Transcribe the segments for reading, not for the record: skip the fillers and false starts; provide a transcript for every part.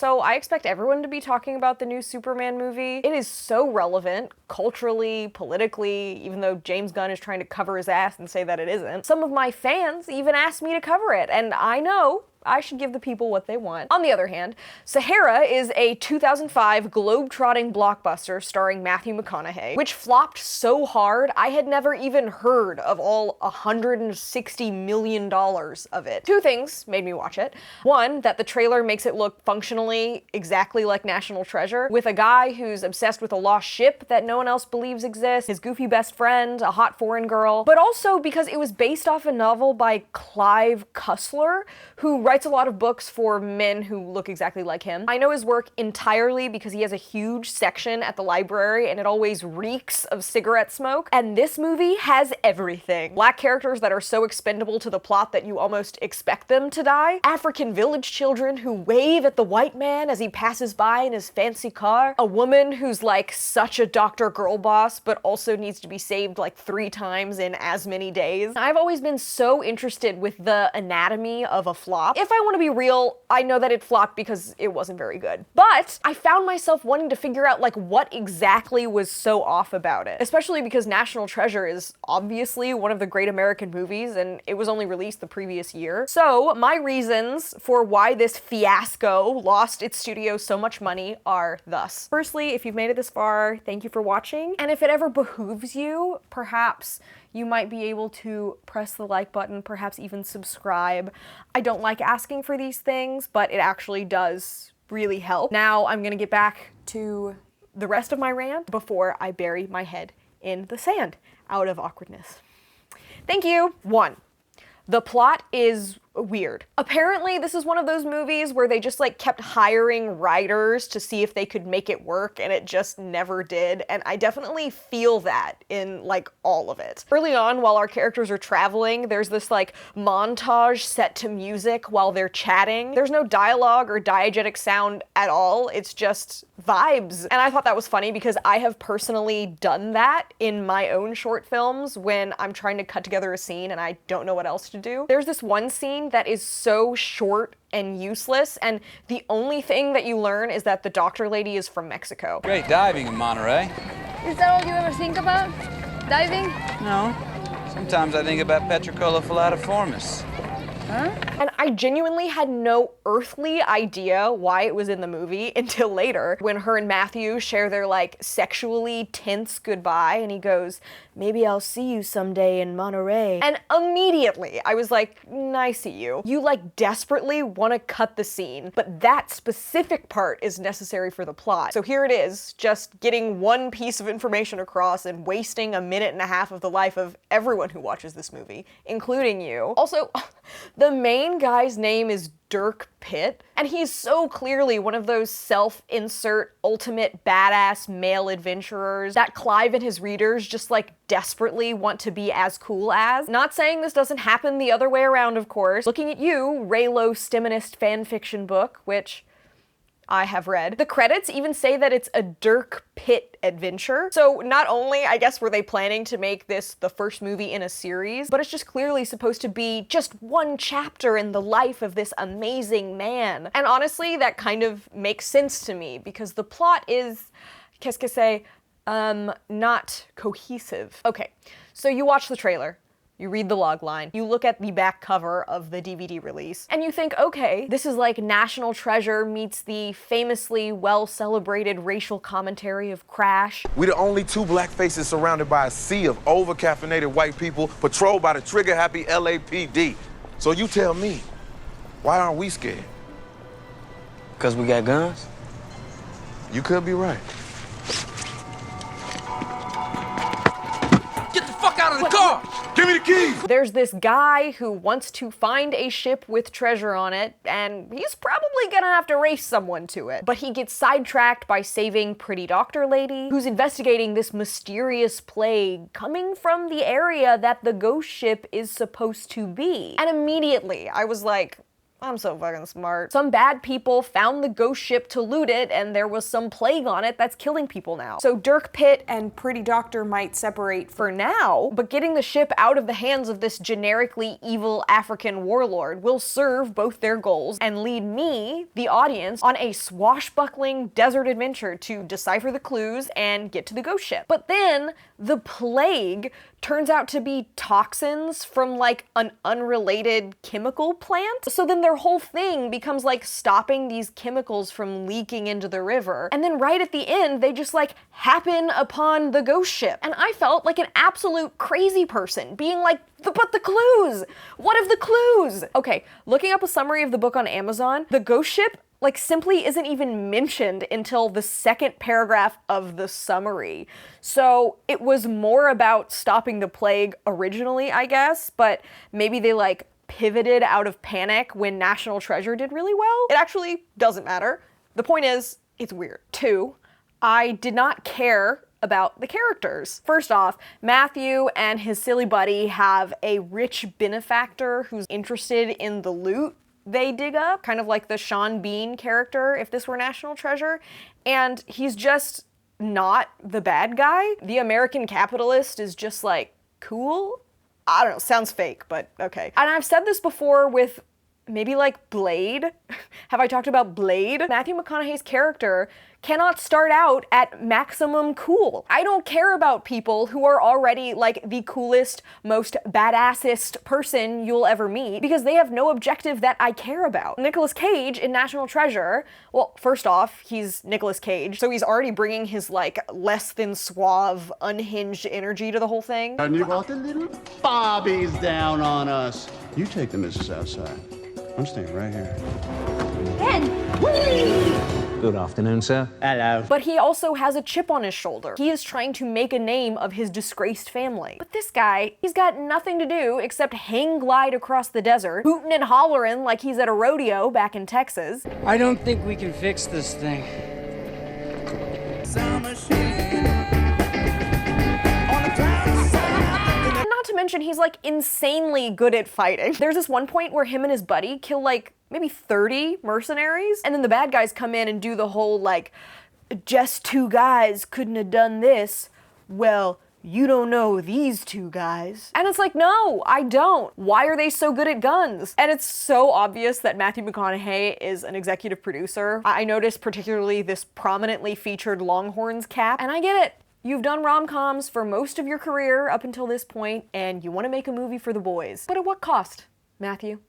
So I expect everyone to be talking about the new Superman movie. It is so relevant, culturally, politically, even though James Gunn is trying to cover his ass and say that it isn't. Some of my fans even asked me to cover it, and I know I should give the people what they want. On the other hand, Sahara is a 2005 globe-trotting blockbuster starring Matthew McConaughey, which flopped so hard I had never even heard of all $160 million of it. Two things made me watch it. One, that the trailer makes it look functionally exactly like National Treasure, with a guy who's obsessed with a lost ship that no one else believes exists, his goofy best friend, a hot foreign girl, but also because it was based off a novel by Clive Cussler, who writes a lot of books for men who look exactly like him. I know his work entirely because he has a huge section at the library and it always reeks of cigarette smoke. And this movie has everything. Black characters that are so expendable to the plot that you almost expect them to die. African village children who wave at the white man as he passes by in his fancy car. A woman who's like such a Dr. Girl boss but also needs to be saved like 3 times in as many days. I've always been so interested with the anatomy of a flop. If I want to be real, I know that it flopped because it wasn't very good. But I found myself wanting to figure out like what exactly was so off about it. Especially because National Treasure is obviously one of the great American movies and it was only released the previous year. So my reasons for why this fiasco lost its studio so much money are thus. Firstly, if you've made it this far, thank you for watching. And if it ever behooves you, perhaps you might be able to press the like button, perhaps even subscribe. I don't like asking for these things, but it actually does really help. Now I'm gonna get back to the rest of my rant before I bury my head in the sand out of awkwardness. Thank you. 1. The plot is weird. Apparently, this is one of those movies where they just like kept hiring writers to see if they could make it work and it just never did, and I definitely feel that in like all of it. Early on, while our characters are traveling, there's this like montage set to music while they're chatting. There's no dialogue or diegetic sound at all, it's just vibes. And I thought that was funny because I have personally done that in my own short films when I'm trying to cut together a scene and I don't know what else to do. There's this one scene that is so short and useless, and the only thing that you learn is that the doctor lady is from Mexico. Great diving in Monterey. Is that all you ever think about? Diving? No. Sometimes I think about Petricola falciformis. Huh? And I genuinely had no earthly idea why it was in the movie until later, when her and Matthew share their like sexually tense goodbye and he goes, "Maybe I'll see you someday in Monterey." And immediately I was like, I see you. You like desperately want to cut the scene, but that specific part is necessary for the plot. So here it is, just getting one piece of information across and wasting 1.5 minutes of the life of everyone who watches this movie, including you. Also, the main guy's name is Dirk Pitt, and he's so clearly one of those self-insert ultimate badass male adventurers that Clive and his readers just like desperately want to be as cool as. Not saying this doesn't happen the other way around, of course. Looking at you, Raylo Stimonist fanfiction book, which I have read. The credits even say that it's a Dirk Pitt adventure. So not only, I guess, were they planning to make this the first movie in a series, but it's just clearly supposed to be just one chapter in the life of this amazing man. And honestly, that kind of makes sense to me because the plot is, qu'est-ce que c'est, not cohesive. Okay, so you watch the trailer. You read the logline, you look at the back cover of the DVD release, and you think, okay, this is like National Treasure meets the famously well-celebrated racial commentary of Crash. We're the only 2 black faces surrounded by a sea of over-caffeinated white people patrolled by the trigger-happy LAPD. So you tell me, why aren't we scared? Because we got guns? You could be right. Get the fuck out of the car! Give me the keys! There's this guy who wants to find a ship with treasure on it, and he's probably gonna have to race someone to it. But he gets sidetracked by saving Pretty Doctor Lady, who's investigating this mysterious plague coming from the area that the ghost ship is supposed to be. And immediately, I was like, I'm so fucking smart. Some bad people found the ghost ship to loot it, and there was some plague on it that's killing people now. So Dirk Pitt and Pretty Doctor might separate for now, but getting the ship out of the hands of this generically evil African warlord will serve both their goals and lead me, the audience, on a swashbuckling desert adventure to decipher the clues and get to the ghost ship. But then the plague turns out to be toxins from like an unrelated chemical plant. So then their whole thing becomes like stopping these chemicals from leaking into the river. And then right at the end, they just like happen upon the ghost ship. And I felt like an absolute crazy person being like, but the clues! What of the clues? Okay, looking up a summary of the book on Amazon, the ghost ship like simply isn't even mentioned until the second paragraph of the summary. So it was more about stopping the plague originally, I guess, but maybe they like pivoted out of panic when National Treasure did really well. It actually doesn't matter. The point is, it's weird. 2, I did not care about the characters. First off, Matthew and his silly buddy have a rich benefactor who's interested in the loot they dig up, kind of like the Sean Bean character if this were National Treasure, and he's just not the bad guy. The American capitalist is just like cool. I don't know, sounds fake, but okay. And I've said this before with maybe like Blade. Have I talked about Blade? Matthew McConaughey's character cannot start out at maximum cool. I don't care about people who are already like the coolest, most badassest person you'll ever meet because they have no objective that I care about. Nicolas Cage in National Treasure, well, first off, he's Nicolas Cage, so he's already bringing his like less than suave, unhinged energy to the whole thing. And you got the little bobbies down on us. You take the missus outside. I'm staying right here. Good afternoon, sir. Hello. But he also has a chip on his shoulder. He is trying to make a name of his disgraced family. But this guy, he's got nothing to do except hang glide across the desert, hooting and hollering like he's at a rodeo back in Texas. I don't think we can fix this thing. Not to mention, he's like insanely good at fighting. There's this one point where him and his buddy kill like maybe 30 mercenaries, and then the bad guys come in and do the whole like, just 2 guys couldn't have done this. Well, you don't know these 2 guys. And it's like, no, I don't. Why are they so good at guns? And it's so obvious that Matthew McConaughey is an executive producer. I noticed particularly this prominently featured Longhorns cap, and I get it. You've done rom-coms for most of your career up until this point, and you want to make a movie for the boys. But at what cost, Matthew?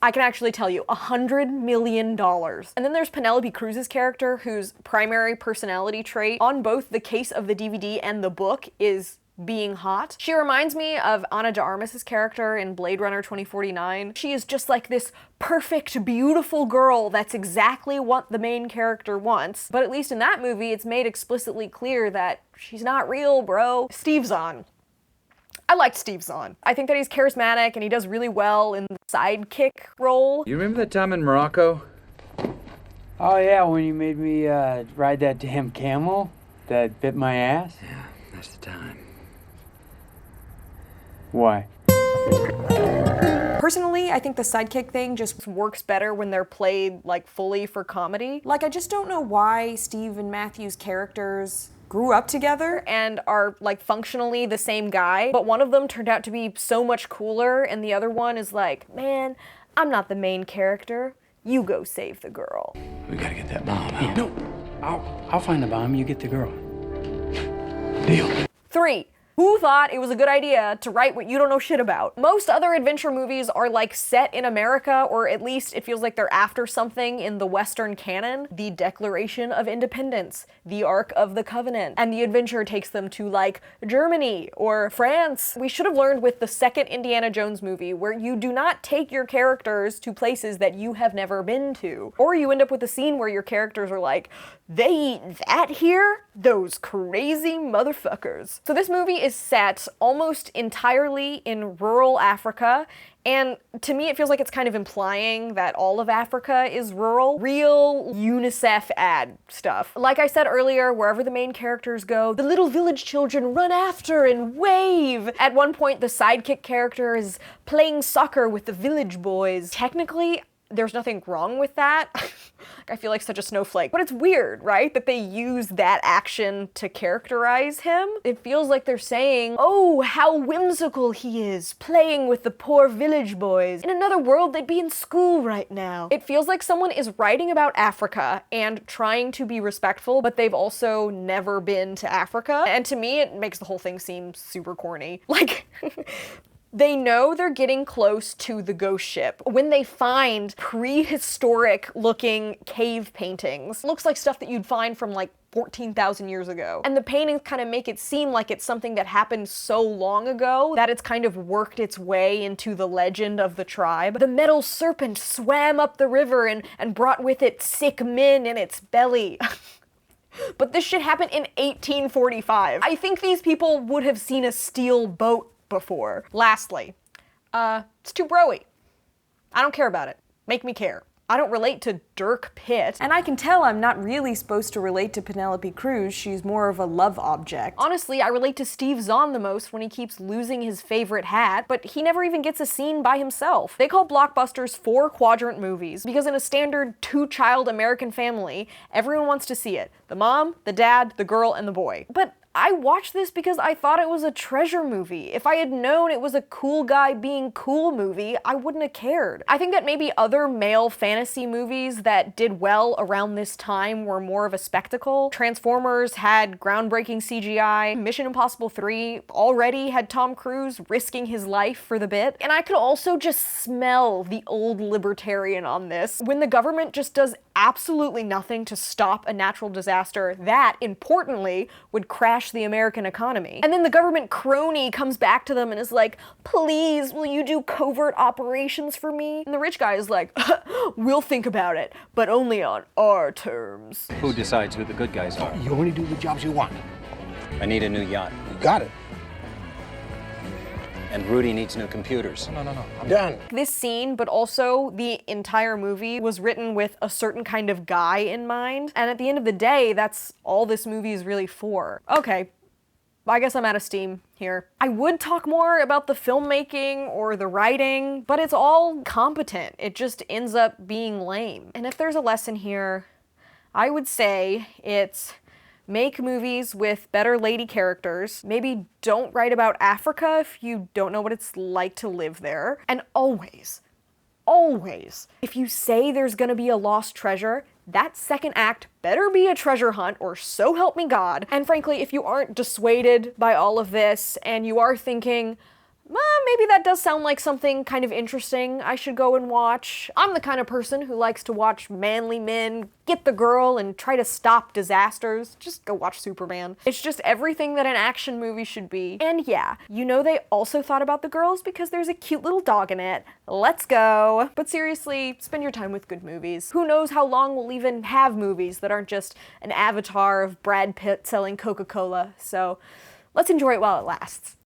I can actually tell you, $100 million. And then there's Penelope Cruz's character, whose primary personality trait on both the case of the DVD and the book is being hot. She reminds me of Ana de Armas's character in Blade Runner 2049. She is just like this perfect, beautiful girl that's exactly what the main character wants. But at least in that movie, it's made explicitly clear that she's not real, bro. Steve Zahn. I liked Steve Zahn. I think that he's charismatic and he does really well in the sidekick role. You remember that time in Morocco? Oh yeah, when you made me ride that damn camel that bit my ass? Yeah, that's the time. Why? Personally, I think the sidekick thing just works better when they're played like fully for comedy. Like, I just don't know why Steve and Matthew's characters grew up together and are like functionally the same guy, but one of them turned out to be so much cooler and the other one is like, man, I'm not the main character. You go save the girl. We gotta get that bomb out. No, I'll find the bomb, you get the girl. Deal. 3. Who thought it was a good idea to write what you don't know shit about? Most other adventure movies are like set in America, or at least it feels like they're after something in the Western canon. The Declaration of Independence, the Ark of the Covenant, and the adventure takes them to like Germany or France. We should have learned with the second Indiana Jones movie where you do not take your characters to places that you have never been to. Or you end up with a scene where your characters are like, they eat that here? Those crazy motherfuckers. So this movie is set almost entirely in rural Africa, And to me, it feels like it's kind of implying that all of Africa is rural. Real UNICEF ad stuff. Like I said earlier, wherever the main characters go, the little village children run after and wave. At one point, the sidekick character is playing soccer with the village boys. Technically, there's nothing wrong with that. I feel like such a snowflake. But it's weird, right? That they use that action to characterize him. It feels like they're saying, oh, how whimsical he is, playing with the poor village boys. In another world, they'd be in school right now. It feels like someone is writing about Africa and trying to be respectful, but they've also never been to Africa. And to me, it makes the whole thing seem super corny. Like, they know they're getting close to the ghost ship when they find prehistoric looking cave paintings. Looks like stuff that you'd find from like 14,000 years ago. And the paintings kind of make it seem like it's something that happened so long ago that it's kind of worked its way into the legend of the tribe. The metal serpent swam up the river and brought with it sick men in its belly. But this shit happened in 1845. I think these people would have seen a steel boat before. Lastly, it's too broy. I don't care about it. Make me care. I don't relate to Dirk Pitt, and I can tell I'm not really supposed to relate to Penelope Cruz. She's more of a love object. Honestly, I relate to Steve Zahn the most when he keeps losing his favorite hat, but he never even gets a scene by himself. They call blockbusters 4-quadrant movies because in a standard 2-child American family, everyone wants to see it. The mom, the dad, the girl, and the boy. But I watched this because I thought it was a treasure movie. If I had known it was a cool guy being cool movie, I wouldn't have cared. I think that maybe other male fantasy movies that did well around this time were more of a spectacle. Transformers had groundbreaking CGI. Mission Impossible 3 already had Tom Cruise risking his life for the bit. And I could also just smell the old libertarian on this. When the government just does absolutely nothing to stop a natural disaster that, importantly, would crash the American economy. And then the government crony comes back to them and is like, please, will you do covert operations for me? And the rich guy is like, we'll think about it, but only on our terms. Who decides who the good guys are? You only do the jobs you want. I need a new yacht. You got it. And Rudy needs new computers. No. I'm done. This scene, but also the entire movie, was written with a certain kind of guy in mind. And at the end of the day, that's all this movie is really for. Okay, I guess I'm out of steam here. I would talk more about the filmmaking or the writing, but it's all competent. It just ends up being lame. And if there's a lesson here, I would say it's make movies with better lady characters. Maybe don't write about Africa if you don't know what it's like to live there. And always, if you say there's gonna be a lost treasure, that second act better be a treasure hunt, or so help me God. And frankly, if you aren't dissuaded by all of this and you are thinking, maybe that does sound like something kind of interesting I should go and watch. I'm the kind of person who likes to watch manly men get the girl and try to stop disasters. Just go watch Superman. It's just everything that an action movie should be. And yeah, you know they also thought about the girls because there's a cute little dog in it. Let's go. But seriously, spend your time with good movies. Who knows how long we'll even have movies that aren't just an avatar of Brad Pitt selling Coca-Cola. So let's enjoy it while it lasts.